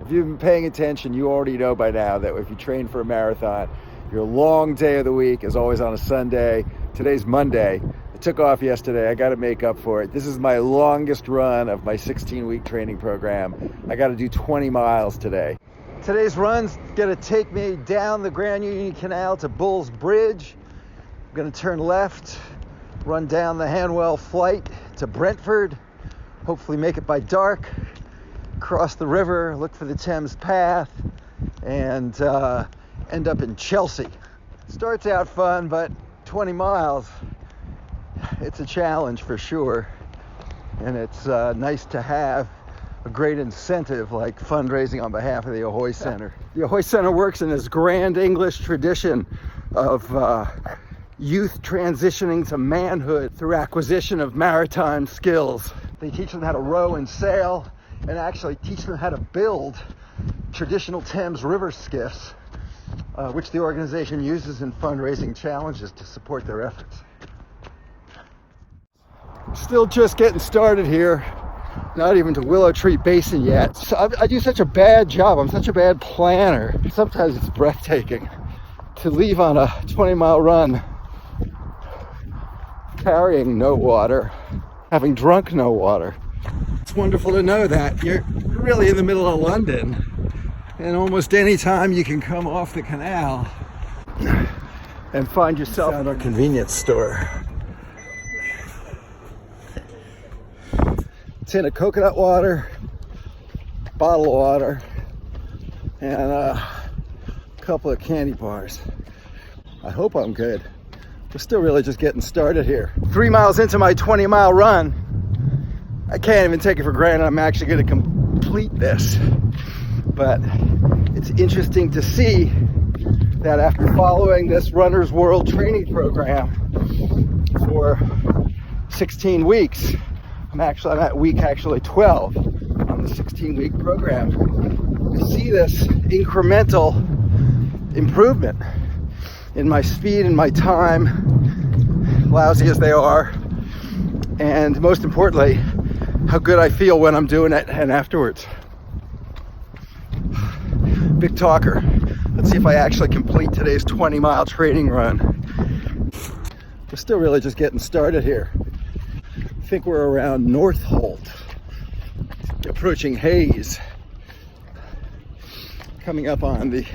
If you've been paying attention, you already know by now that if you train for a marathon, your long day of the week is always on a Sunday. Today's Monday. I took off yesterday. I got to make up for it. This is my longest run of my 16-week training program. I got to do 20 miles today. Today's run's going to take me down the Grand Union Canal to Bull's Bridge. I'm going to turn left, run down the Hanwell Flight to Brentford, hopefully make it by dark, cross the river, look for the Thames path, and end up in Chelsea. Starts out fun, but 20 miles, it's a challenge for sure. And it's nice to have a great incentive like fundraising on behalf of the Ahoy Centre. The Ahoy Centre works in this grand English tradition of youth transitioning to manhood through acquisition of maritime skills. They teach them how to row and sail, and actually teach them how to build traditional Thames river skiffs, which the organization uses in fundraising challenges to support their efforts. Still just getting started here. Not even to Willow Tree Basin yet. So I do such a bad job. I'm such a bad planner. Sometimes it's breathtaking to leave on a 20-mile run carrying no water, having drunk no water. It's wonderful to know that you're really in the middle of London, and almost any time you can come off the canal and find yourself at a convenience store. Tin of coconut water, bottle of water, and a couple of candy bars. I hope I'm good. We're still really just getting started here. 3 miles into my 20-mile run, I can't even take it for granted I'm actually going to complete this. But it's interesting to see that after following this Runner's World training program for 16 weeks, I'm at week 12 on the 16-week program. I see this incremental improvement in my speed and my time, lousy as they are, and most importantly, how good I feel when I'm doing it and afterwards. Big talker. Let's see if I actually complete today's 20-mile training run. We're still really just getting started here. I think we're around North Holt, approaching Hayes, coming up on the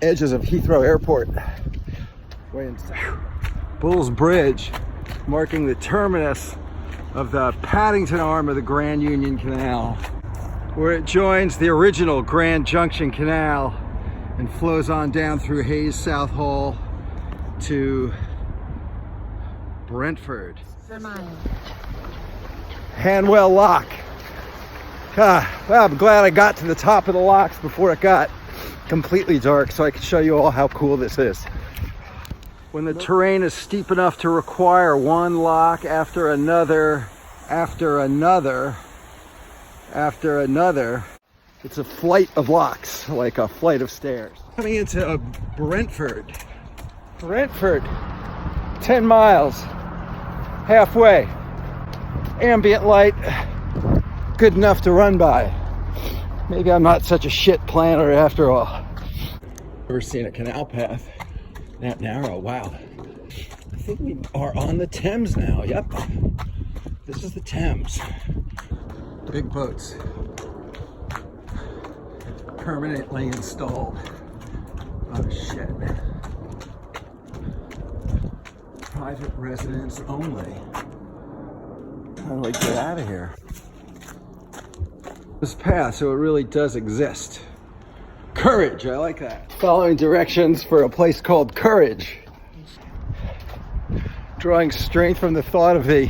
edges of Heathrow Airport. Way inside. Bull's Bridge, marking the terminus of the Paddington arm of the Grand Union Canal, where it joins the original Grand Junction Canal and flows on down through Hayes South Hall to Brentford. Hanwell Lock. Well, I'm glad I got to the top of the locks before it got completely dark so I can show you all how cool this is. When the terrain is steep enough to require one lock after another, after another, after another, it's a flight of locks, like a flight of stairs. Coming into Brentford. Brentford, 10 miles. Halfway, ambient light, good enough to run by. Maybe I'm not such a shit planner after all. Ever seen a canal path that narrow? Wow. I think we are on the Thames now. Yep, this is the Thames. Big boats, permanently installed. Oh shit. Private residence only. How do I get out of here? This path, so it really does exist. Courage, I like that. Following directions for a place called Courage. Drawing strength from the thought of the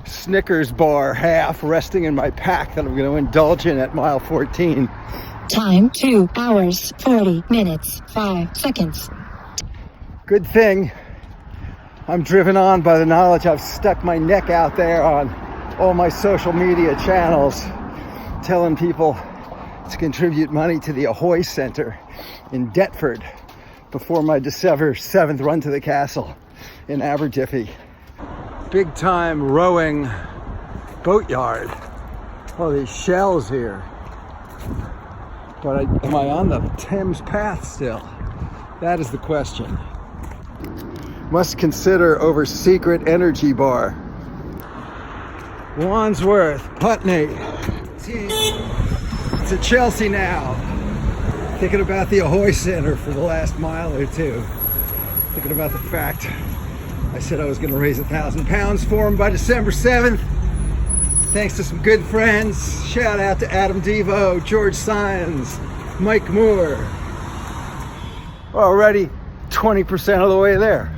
Snickers bar half resting in my pack that I'm going to indulge in at mile 14. Time 2 hours, 40 minutes, 5 seconds. Good thing I'm driven on by the knowledge I've stuck my neck out there on all my social media channels, telling people to contribute money to the Ahoy Centre in Deptford before my December 7th run to the castle in Aberdyfi. Big time rowing boatyard. Oh, these shells here. But am I on the Thames path still? That is the question. Must consider over secret energy bar. Wandsworth, Putney. It's at Chelsea now. Thinking about the Ahoy Centre for the last mile or two. Thinking about the fact I said I was going to raise £1,000 for him by December 7th. Thanks to some good friends. Shout out to Adam Devo, George Sines, Mike Moore. Already 20% of the way there.